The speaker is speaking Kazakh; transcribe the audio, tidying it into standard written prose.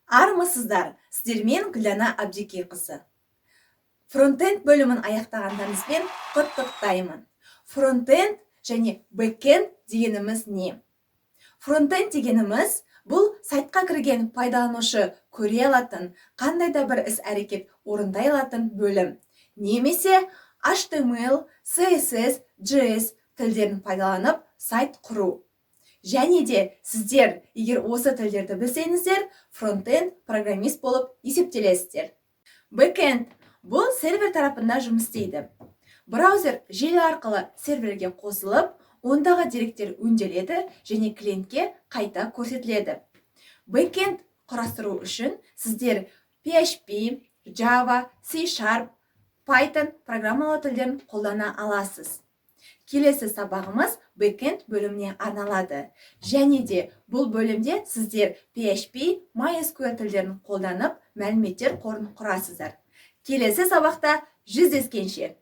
Армысыздар, сіздермен Гүлана Абдикеқызы. Фронтенд бөлімін аяқтағандарыңызбен құттықтаймын. Фронтенд және бэкенд дегеніміз не? Фронтенд дегеніміз бұл сайтқа кірген пайдаланушы көре алатын, қандай да бір іс-әрекет орындай алатын бөлім. Немесе HTML, CSS, JS тілдерін пайдаланып сайт құру. Және де сіздер, егер осы тілдерді білсеңіздер, фронтенд программист болып есептелесіздер. Бэкенд бұл сервер тарапында жұмыс істейді. Браузер желі арқылы серверге қосылып, ондағы деректер өңделеді және клиентке қайта көрсетіледі. Бэкенд құрастыру үшін сіздер PHP, Java, C#, Python программалау тілдерін қолдана аласыз. Келесі сабағымыз бэкенд бөліміне арналады. Және де бұл бөлімде сіздер PHP, MySQL тілдерін қолданып мәліметтер қорын құрасыздар. Келесі сабақта жүздескенше.